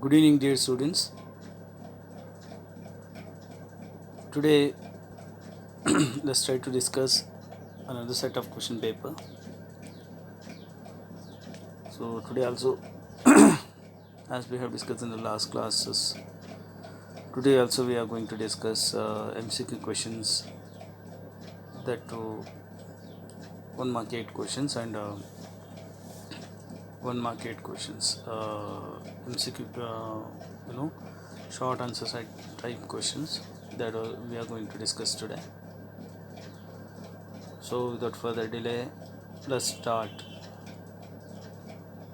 Good evening, dear students. Today, let's try to discuss another set of question paper. So today also, as we have discussed in the last classes, today also we are going to discuss MCQ questions, that to 1 mark 8 questions and 1 mark 8 questions. MCQ, short answer type questions that we are going to discuss today. So without further delay, let's start.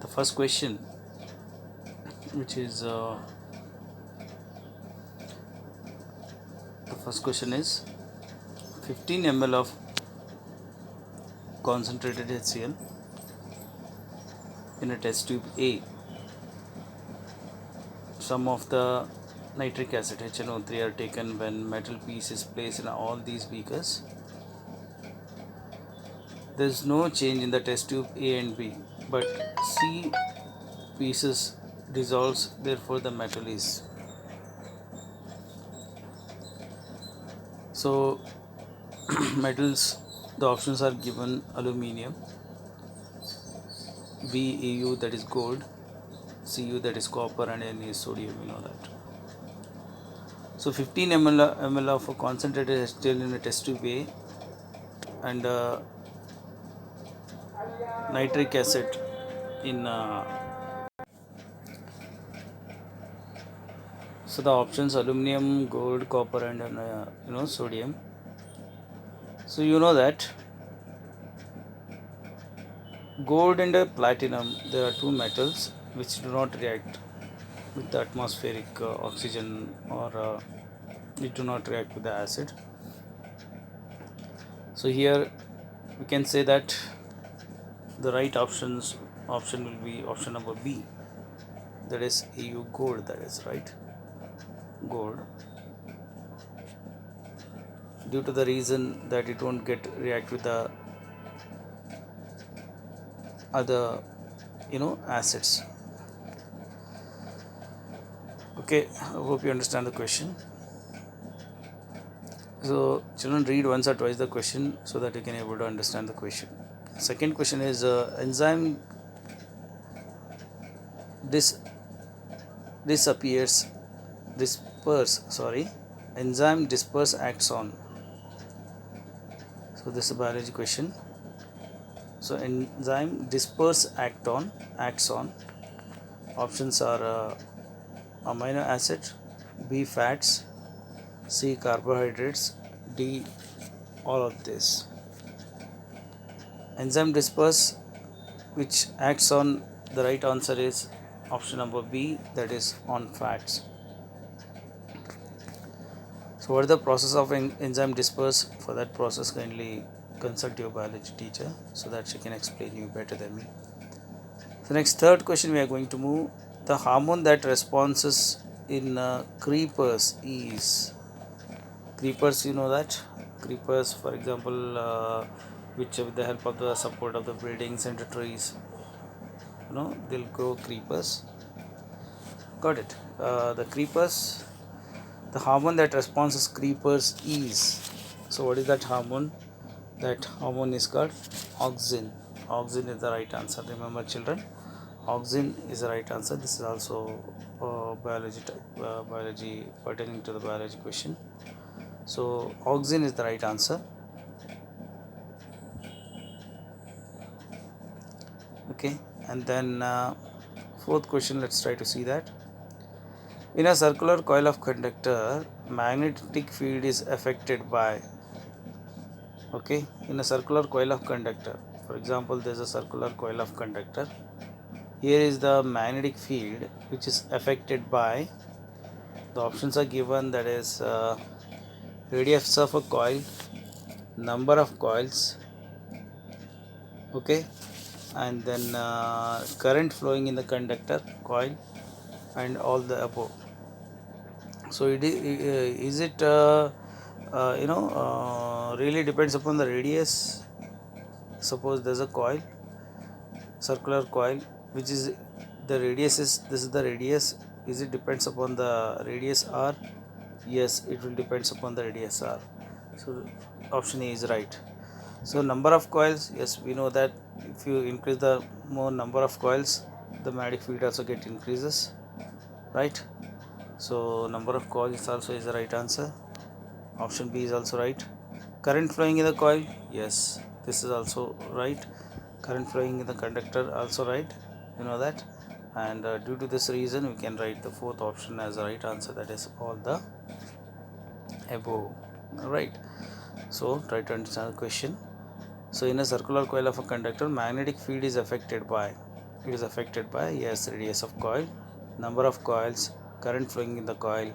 The first question, which is the first question is 15 ml of concentrated HCl in a test tube A. Some of the nitric acid HNO3 are taken when metal piece is placed in all these beakers. There is no change in the test tube A and B, but C pieces dissolves, therefore the metal is. So metals, the options are given: aluminium, VAU, that is gold, Cu, that is copper, and Na is sodium. You know that. So 15 ml of concentrated HCl in a test tube A and nitric acid in. So the options: aluminium, gold, copper, and sodium. So you know that gold and platinum, there are two metals which do not react with the atmospheric oxygen, or it do not react with the acid. So here we can say that the right option will be option number B, that is AU, gold. That is right, gold, due to the reason that it won't get react with the other acids. Okay, I hope you understand the question. So children, read once or twice the question so that you can able to understand the question. Second question is enzyme disappears disperse enzyme disperse acts on. So this is a biology question. So enzyme disperse acts on. Options are amino acid, B fats, C carbohydrates, D all of this. Enzyme disperse, which acts on, the right answer is option number B, that is on fats. So what is the process of enzyme disperse? For that process, kindly consult your biology teacher so that she can explain you better than me. The next third question we are going to move. The hormone that responds in creepers is. Creepers, you know that. Creepers, for example, which with the help of the support of the breeding center trees, they'll grow creepers. Got it. The creepers, the hormone that responds creepers is. So what is that hormone? That hormone is called auxin. Auxin is the right answer. Remember, children, auxin is the right answer. This is also biology pertaining to the biology question. So auxin is the right answer. Okay, and then fourth question, let's try to see that. In a circular coil of conductor, magnetic field is affected by. Okay, in a circular coil of conductor, for example, there is a circular coil of conductor. Here is the magnetic field which is affected by. The options are given, that is radius of a coil, number of coils, okay, and then current flowing in the conductor coil, and all the above. So is it really depends upon the radius. Suppose there's a coil, circular coil, which is the radius is, this is the radius, is it depends upon the radius r? Yes, it will depends upon the radius r. So option A is right. So number of coils, yes, we know that if you increase the more number of coils, the magnetic field also get increases, right? So number of coils also is the right answer. Option B is also right. Current flowing in the coil, yes, this is also right. Current flowing in the conductor, also right, you know that. And due to this reason, we can write the fourth option as the right answer, that is all the above, right? So try to understand the question. So in a circular coil of a conductor, magnetic field is affected by, it is affected by, yes, radius of coil, number of coils, current flowing in the coil,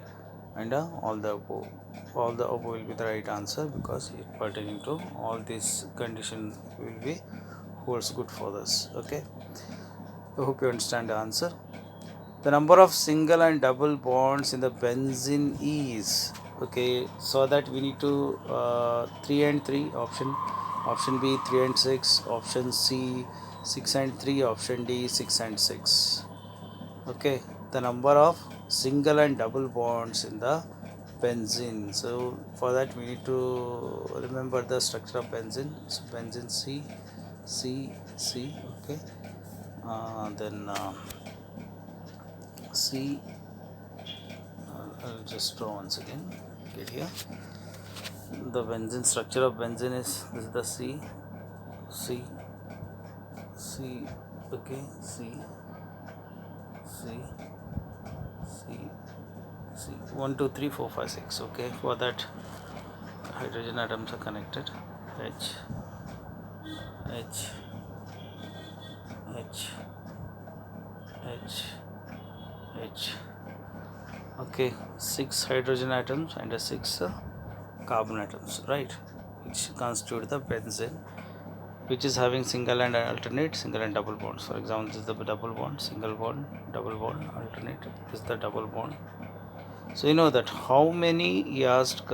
and all the above. All the above will be the right answer, because it pertaining to all these condition will be holds good for us. Okay, I hope you understand the answer. The number of single and double bonds in the benzene is, okay, so that we need to 3 and 3 option B 3 and 6, option C 6 and 3, option D 6 and 6. Okay, the number of single and double bonds in the benzene. So for that we need to remember the structure of benzene. So benzene C, okay, then C, I'll just draw once again, get here. The benzene structure of benzene is, this is the C, okay, C, 1 2 3 4 5 6. Okay, for that hydrogen atoms are connected, H, H, H, H, H. Okay, 6 hydrogen atoms and 6 carbon atoms, right, which constitute the benzene, which is having single and alternate, single and double bonds. For example, this is the double bond, single bond, double bond, alternate, this is the double bond. So you know that how many, he asked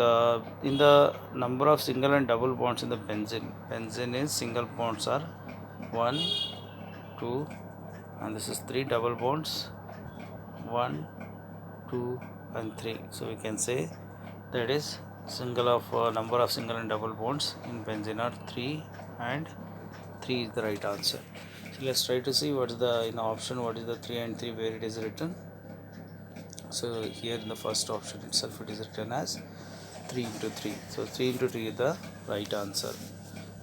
in the number of single and double bonds in the benzene. Benzene is single bonds are 1, 2, and this is 3 double bonds, 1, 2, and 3. So we can say that is single of number of single and double bonds in benzene are 3, and 3 is the right answer. So let's try to see what is the in option, what is the 3 and 3, where it is written. So here in the first option itself it is written as 3 into 3. So 3 into 3 is the right answer.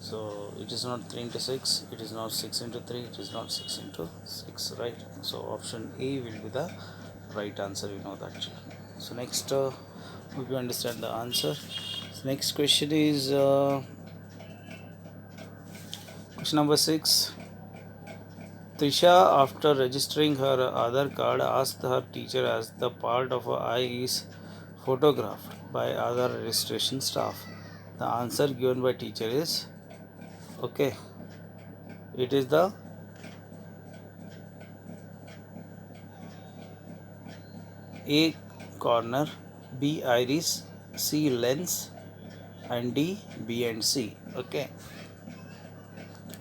So it is not 3 into 6, it is not 6 into 3, it is not 6 into 6, right? So option A will be the right answer, we know that. So next, hope you understand the answer. So next question is question number 6. Trisha, after registering her Aadhaar card, asked her teacher as the part of her eye is photographed by other registration staff. The answer given by teacher is, okay, it is the A corner, B iris, C lens, and D B and C. Okay,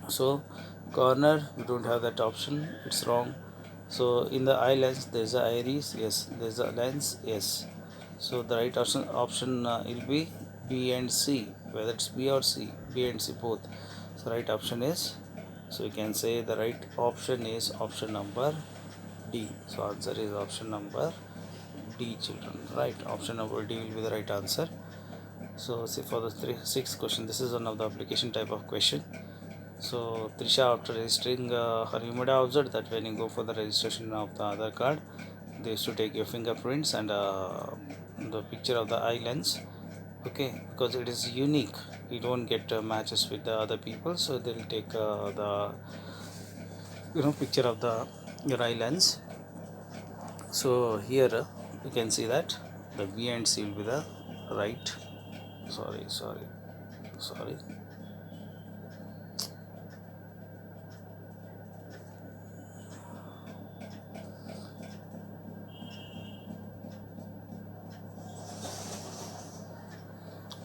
so corner, we don't have that option, it's wrong. So in the eye lens there is a iris, yes, there is a lens, yes. So the right option will be B and C, whether it's B or C, B and C both. So right option is, so you can say the right option is option number D. So answer is option number D, children, right? Option number D will be the right answer. So see, for the sixth question, this is one of the application type of question. So Trisha, after registering her, you might have observed that when you go for the registration of the Aadhaar card, they used to take your fingerprints and the picture of the eye lens. Okay, because it is unique, you don't get matches with the other people, so they'll take the picture of the your eye lens. So here you can see that the B and C will be the right. Sorry.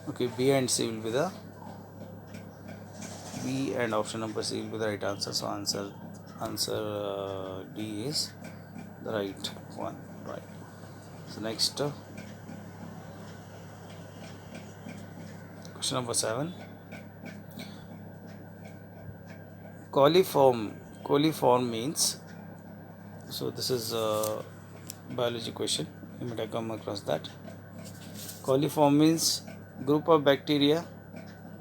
Okay, B and C will be the B and option number C will be the right answer. So answer D is the right one. right? So next question number 7. Coliform means, so this is a biology question, you might have come across that. Coliform means group of bacteria,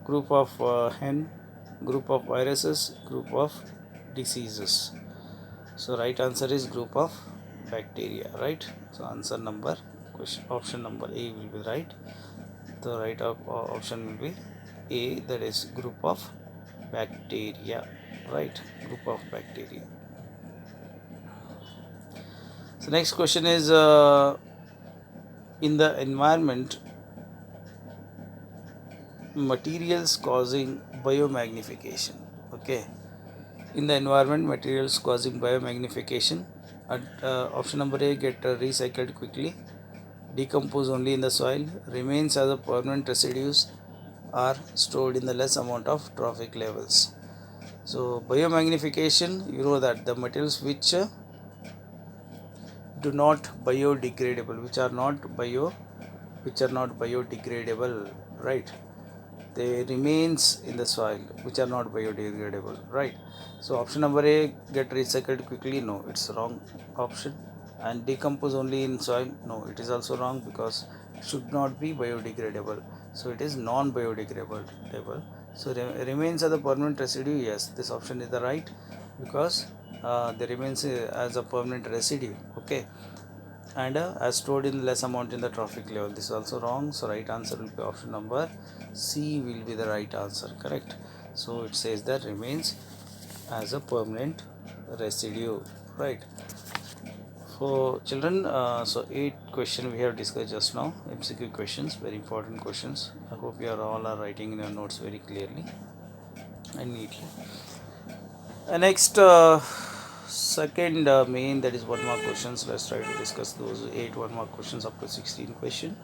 group of hen, group of viruses, group of diseases. So right answer is group of bacteria, right? So answer number, question option number A will be right. The right option will be A, that is group of bacteria, right? Group of bacteria. So next question is in the environment, materials causing biomagnification. Okay, in the environment, materials causing biomagnification. Option number A, get recycled quickly, decompose only in the soil, remains as a permanent residues, are stored in the less amount of trophic levels. So biomagnification, you know that the materials which do not biodegradable, which are not biodegradable, right? They remains in the soil, which are not biodegradable, right? So option number A, get recycled quickly, no, it's wrong option. And decompose only in soil, no, it is also wrong, because it should not be biodegradable, so it is non biodegradable. So remains as a permanent residue, yes, this option is the right, because they remains as a permanent residue, okay, and as stored in less amount in the trophic level. This is also wrong, so right answer will be option number C will be the right answer, correct. So it says that remains as a permanent residue, right? For children, so 8 question we have discussed just now, MCQ questions, very important questions. I hope you are all are writing in your notes very clearly and neatly. Next, second main, that is 1 mark questions. Let's try to discuss those 8 1 mark questions up to 16 question.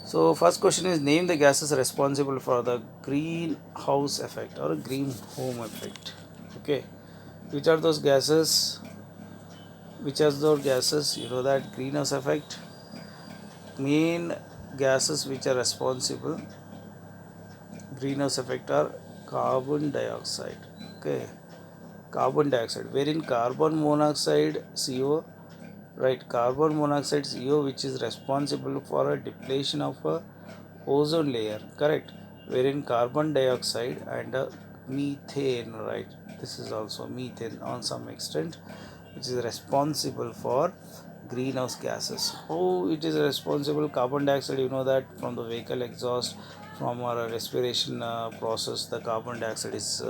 So first question is, name the gases responsible for the greenhouse effect or green home effect. Okay, which are those gases? Which are those gases? You know that greenhouse effect. Main gases which are responsible greenhouse effect are carbon dioxide. Okay, carbon dioxide, wherein carbon monoxide CO, right? Carbon monoxide CO, which is responsible for a depletion of a ozone layer, correct, wherein carbon dioxide and methane, right, this is also methane on some extent, which is responsible for greenhouse gases. How it is responsible? Carbon dioxide, you know that from the vehicle exhaust, from our respiration process, the carbon dioxide is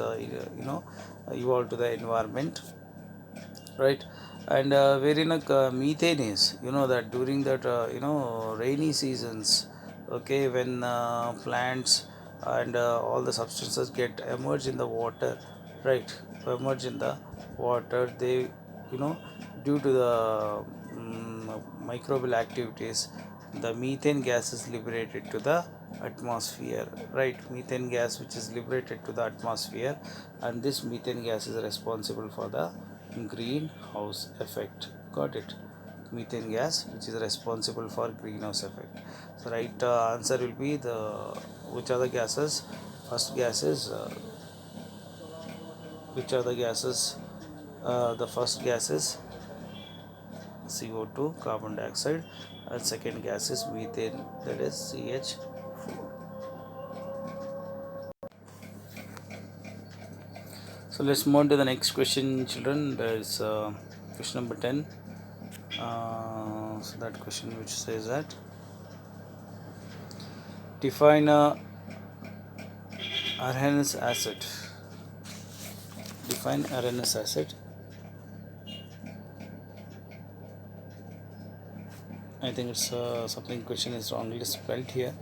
evolved to the environment, right? And wherein methane is, you know that during that rainy seasons, okay, when plants and all the substances get emerge in the water, right, emerge in the water, they, you know, due to the microbial activities, the methane gas is liberated to the atmosphere, right? Methane gas which is liberated to the atmosphere, and this methane gas is responsible for the greenhouse effect. Got it? Methane gas which is responsible for greenhouse effect. So right answer will be the, which are the gases? First gases, which are the gases? The first gas is CO2, carbon dioxide, and second gas is methane, that is CH4. So let's move on to the next question, children. There is question number 10. So that question which says that, define a Arrhenius acid. Define Arrhenius acid. I think it's something question is wrongly spelled here.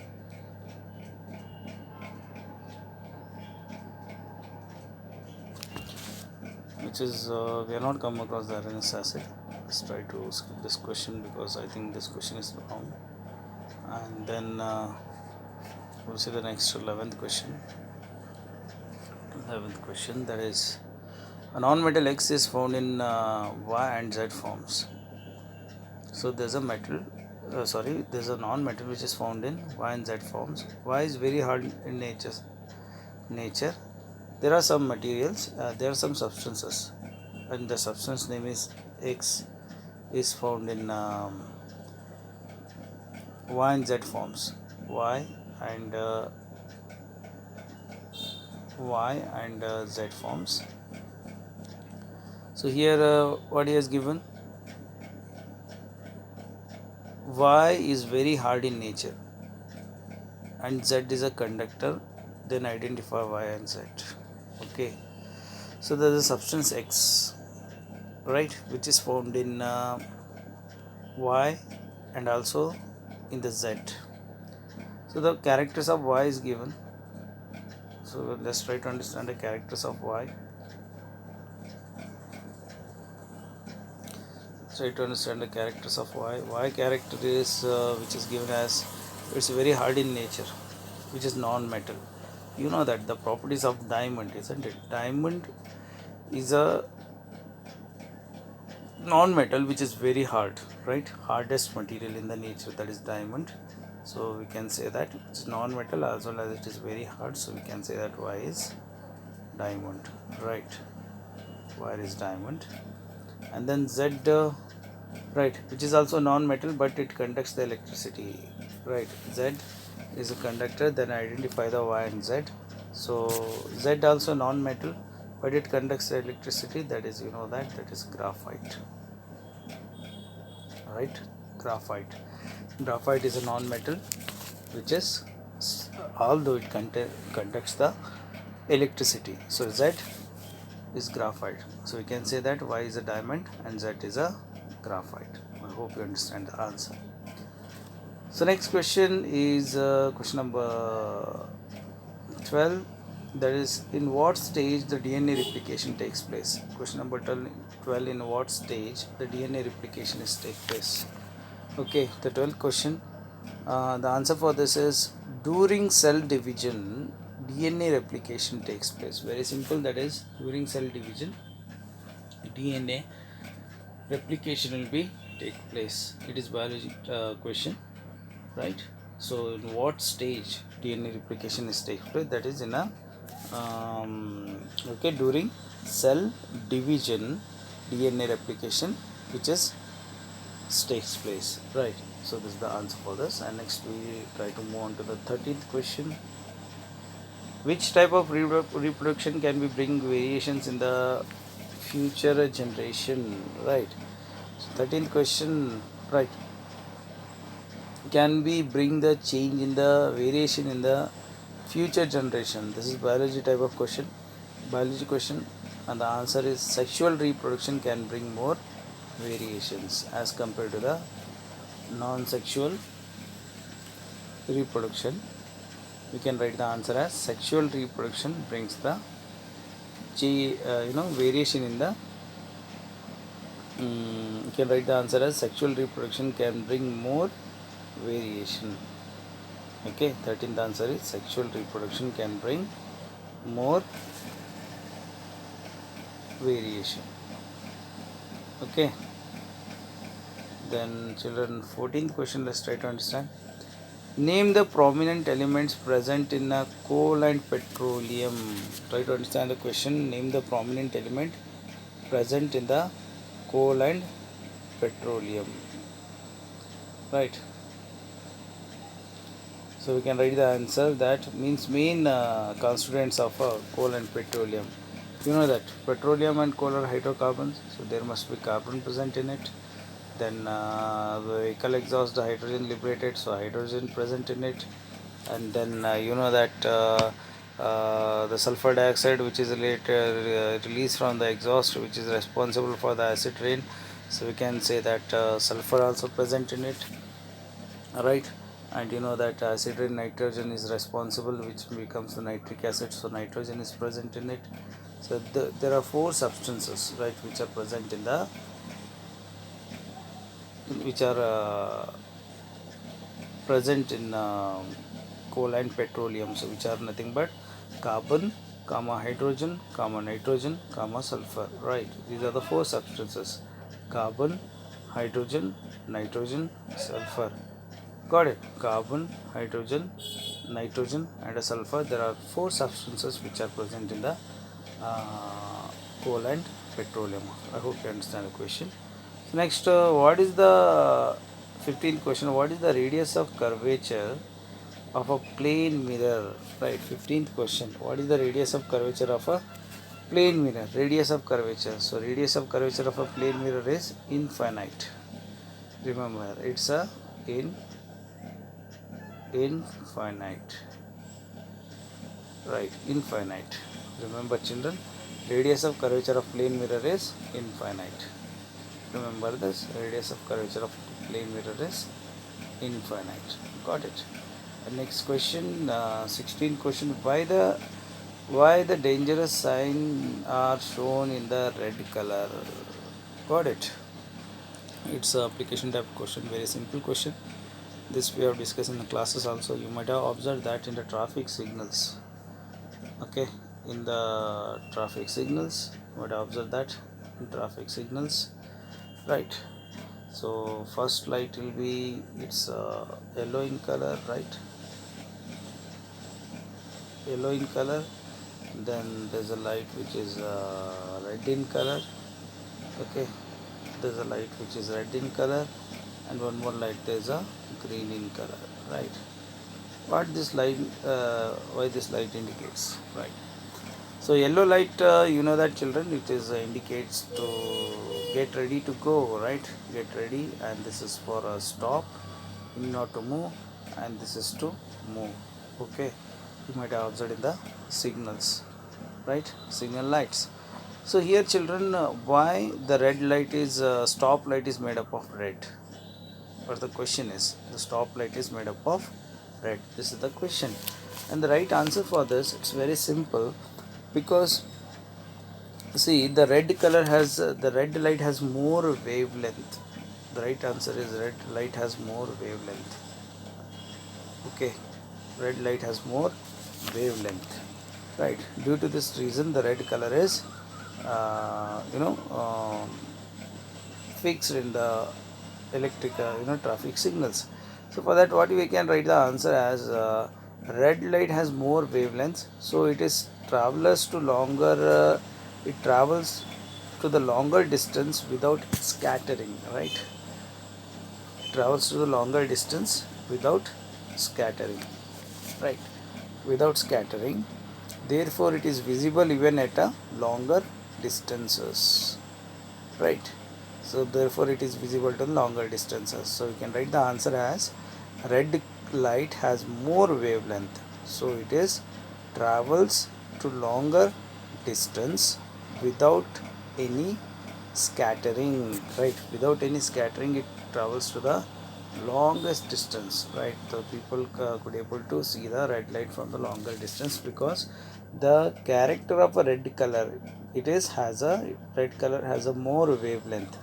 Which is we have not come across the Arrhenius acid. Let's try to skip this question because I think this question is wrong. And then we'll see the next 11th question. 11th question, that is, a non-metal X is found in Y and Z forms. So there's a metal, there's a non-metal which is found in Y and Z forms. Y is very hard in nature. There are some materials, there are some substances, and the substance name is X, is found in Y and Z forms. And Y and Z forms. So here what he has given, Y is very hard in nature and Z is a conductor, then identify Y and Z. Okay, so there is a substance X, right, which is found in Y and also in the Z. So the characters of Y is given. So let's try to understand the characters of Y. Try to understand the characters of Y. Y character is which is given as it's very hard in nature, which is non-metal. You know that the properties of diamond, isn't it? Diamond is a non-metal which is very hard, right? Hardest material in the nature, that is diamond. So we can say that it's non-metal as well as it is very hard. So we can say that Y is diamond, right? Y is diamond. And then Z, right, which is also non-metal but it conducts the electricity, right? Z is a conductor, then identify the Y and Z. So Z also non-metal but it conducts the electricity, that is, you know, that is graphite, right? Graphite is a non-metal which is, although it conducts the electricity. So Z is graphite. So we can say that Y is a diamond and Z is a graphite. I hope you understand the answer. So next question is question number 12, that is, in what stage the DNA replication takes place. Question number 12, in what stage the DNA replication is take place. Okay, the 12th question, the answer for this is during cell division DNA replication takes place. Very simple, that is, during cell division DNA replication will be take place. It is biology question, right? So in what stage DNA replication is take place, that is in a okay, during cell division DNA replication which is takes place, right? So this is the answer for this. And next we try to move on to the 13th question. Which type of reproduction can we bring variations in the future generation, right? So 13th question, right, can we bring the change in the variation in the future generation? This is biology type of question, biology question, and the answer is sexual reproduction can bring more variations as compared to the non-sexual reproduction. We can write the answer as sexual reproduction brings the variation in the you can write the answer as sexual reproduction can bring more variation. Okay, 13th answer is sexual reproduction can bring more variation. Okay, then children, 14th question, let's try to understand. Name the prominent elements present in a coal and petroleum. Try to understand the question. Name the prominent element present in the coal and petroleum, right? So we can write the answer, that means main constituents of coal and petroleum. You know that petroleum and coal are hydrocarbons, so there must be carbon present in it. Then the vehicle exhaust, the hydrogen liberated, so hydrogen present in it. And then you know that the sulfur dioxide which is later released from the exhaust, which is responsible for the acid rain, so we can say that sulfur also present in it, right? And you know that acid rain nitrogen is responsible, which becomes the nitric acid, so nitrogen is present in it. So there are 4 substances, right, which are present in the which are present in coal and petroleum, so which are nothing but carbon, comma hydrogen, comma nitrogen, comma sulfur, right? These are the 4 substances: carbon, hydrogen, nitrogen, sulfur. Got it? Carbon, hydrogen, nitrogen, and a sulfur. There are 4 substances which are present in the coal and petroleum. I hope you understand the question. So next, what is the 15th question? What is the radius of curvature of a plane mirror? Right, 15th question. What is the radius of curvature of a plane mirror? Radius of curvature. So radius of curvature of a plane mirror is infinite. Remember, it's a infinite. Right, infinite. Remember, children, radius of curvature of plane mirror is infinite. Remember this, radius of curvature of plane mirror is infinite. Got it? And next question, 16th question. Why the dangerous sign are shown in the red color? Got it? It's a application type question, very simple question. This we have discussed in the classes also. You might have observed that in the traffic signals. Okay, in the traffic signals, you might have observed that in traffic signals, right? So first light will be, it's yellow in color, right? Yellow in color. Then there's a light which is red in color. Okay, there's a light which is red in color, and one more light, there's a green in color, right? What this light, why this light indicates, right? So yellow light, you know that, children, it is indicates to get ready to go, right? Get ready, and this is for a stop, not to move, and this is to move. Okay, you might have observed in the signals, right? Signal lights. So here, children, why the red light is stop light is made up of red? But the question is, the stop light is made up of red. This is the question, and the right answer for this, it's very simple, because see, the red color has the red light has more wavelength. The right answer is red light has more wavelength. Okay, red light has more wavelength, right? Due to this reason, the red color is fixed in the electric traffic signals. So for that, what we can write the answer as red light has more wavelengths, so it is travels to longer it travels to the longer distance without scattering, right? Travels to the longer distance without scattering, right? Without scattering, therefore it is visible even at a longer distances, right? So therefore it is visible to longer distances. So you can write the answer as red light has more wavelength, so it is travels to longer distance without any scattering, right? Without any scattering, it travels to the longest distance, right? So people could able to see the red light from the longer distance, because the character of a red color, it is has a red color has a more wavelength.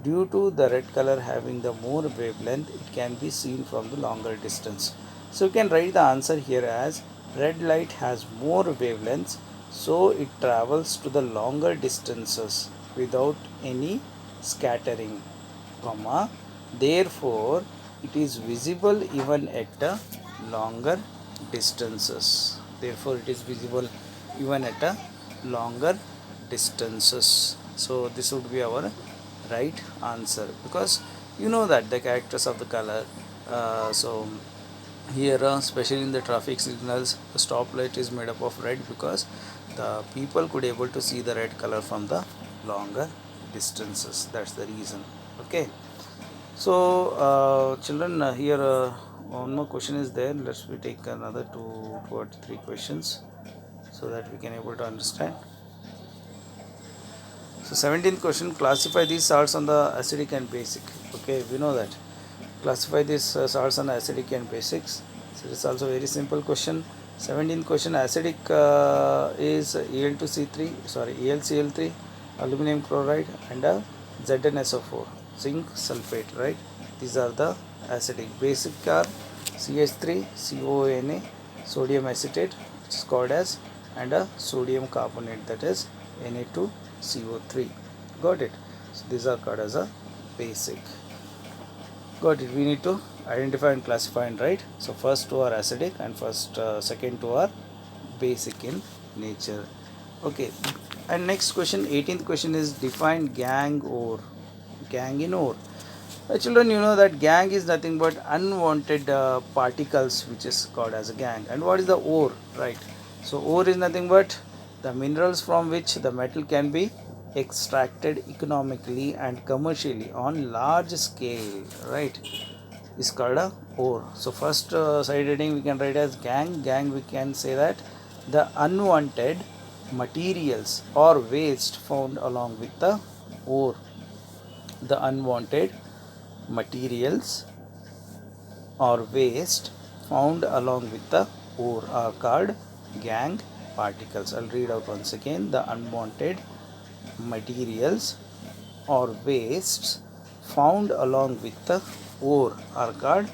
Due to the red color having the more wavelength, it can be seen from the longer distance. So you can write the answer here as red light has more wavelengths, so it travels to the longer distances without any scattering, comma, therefore it is visible even at a longer distances. Therefore it is visible even at a longer distances. So this would be our right answer, because you know that the characters of the color. So here, especially in the traffic signals, the stoplight is made up of red, because the people could able to see the red color from the longer distances. That's the reason. Okay, so children, here one more question is there. Let's we take another two or three questions, so that we can able to understand. So 17th question, classify these salts on the acidic and basic. Okay, we know that. Classify these salts on acidic and basics. So it's also very simple question. 17th question, acidic is Al2C3, sorry, AlCl3, aluminum chloride, and ZnSO4, zinc sulfate, right? These are the acidic. Basic are CH3, CONA, sodium acetate, which is called as, and a sodium carbonate, that is Na2CO3. Got it? So these are called as a basic. Got it. We need to identify and classify and write. So first two are acidic and second two are basic in nature. Okay. And next question, 18th question is define gang or gang in ore. Children, you know that gang is nothing but unwanted particles which is called as a gang. And what is the ore, right? So ore is nothing but the minerals from which the metal can be extracted economically and commercially on large scale, right? Is called a ore. So first side heading we can write as gang. Gang, we can say that the unwanted materials or waste found along with the ore. The unwanted materials or waste found along with the ore are called gang particles. I'll read out once again. The unwanted materials or wastes found along with the ore are called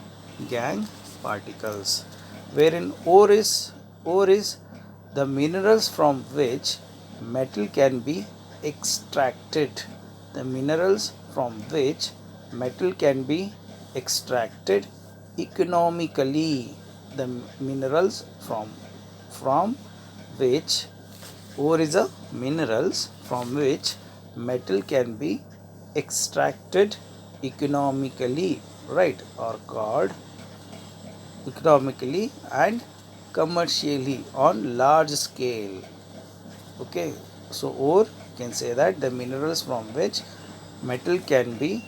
gang particles. Wherein ore is the minerals from which metal can be extracted. The minerals from which metal can be extracted economically. The minerals from which ore is a minerals from which metal can be extracted economically, right, or called economically and commercially on large scale. Okay, so ore can say that the minerals from which metal can be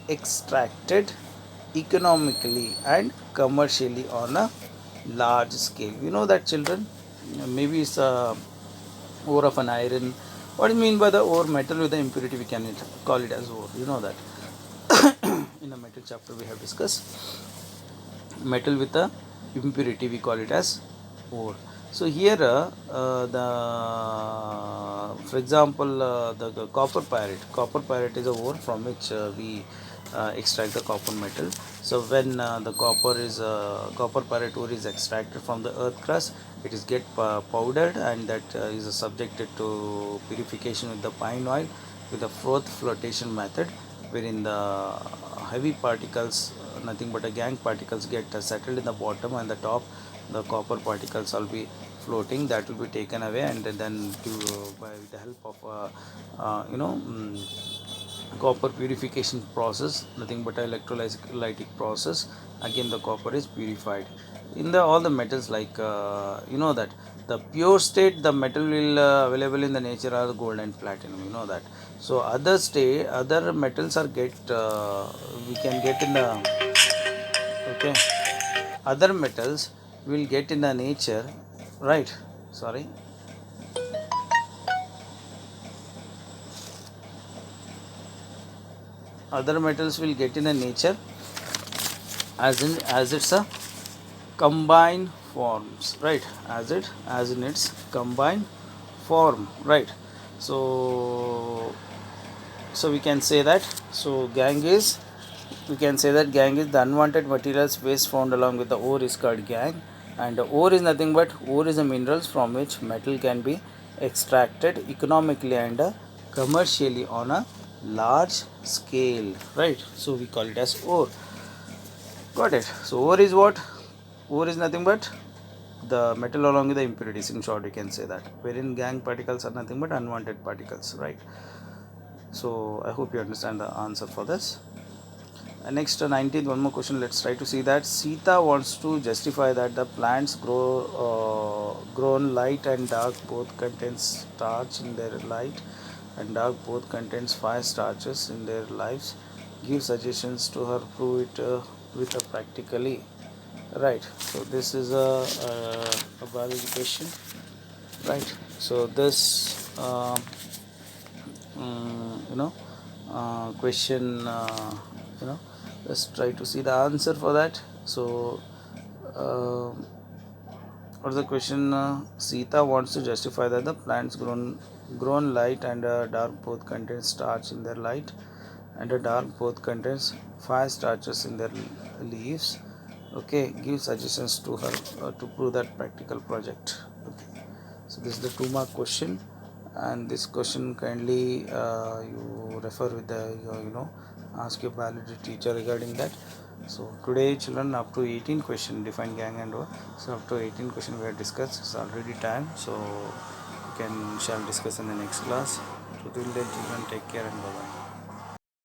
extracted economically and commercially on a large scale. You know that, children, maybe it's a ore of an iron. What do you mean by the ore? Metal with the impurity, we can call it as ore. You know that. In the metal chapter we have discussed metal with a impurity, we call it as ore. So here the for example the copper pyrite is a ore from which we extract the copper metal. So when the copper pyrite ore is extracted from the earth crust, it is get powdered, and that is subjected to purification with the pine oil with the fourth flotation method, wherein the heavy particles, nothing but a gang particles, get settled in the bottom, and the top the copper particles will be floating. That will be taken away, and then by the help of copper purification process, nothing but electrolytic process, again the copper is purified. In the all the metals, like that the pure state the metal will available in the nature are gold and platinum, you know that. So other metals are we can get in the, okay, other metals will get in the nature, right? Sorry, other metals will get in the nature as it's a combined forms, right? As in its combined form, right? So we can say that, we can say that gang is the unwanted materials waste found along with the ore is called gang. And ore is nothing but ore is the minerals from which metal can be extracted economically and commercially on a large scale, right? So we call it as ore. Got it. So ore is what? Ore is nothing but the metal along with the impurities. In short, you can say that. Wherein gang particles are nothing but unwanted particles, right? So I hope you understand the answer for this. Next, 19th, one more question. Let's try to see that. Sita wants to justify that the plants grown light and dark both contains starch in their light, and dark both contains 5 starches in their lives. Give suggestions to her, prove it with a practically. Right. So this is a biology question, right? So this question, let's try to see the answer for that. So what's the question? Sita wants to justify that the plants grown light and dark both contains starch in their light, and a dark both contains 5 starches in their leaves. Okay, give suggestions to her to prove that practical project. Okay, so this is the 2 mark question, and this question kindly you refer with the ask your biology teacher regarding that. So today children, up to 18 question define gang and all. So up to 18 question we have discussed. It's already time, so we shall discuss in the next class. So till then children, take care and bye bye.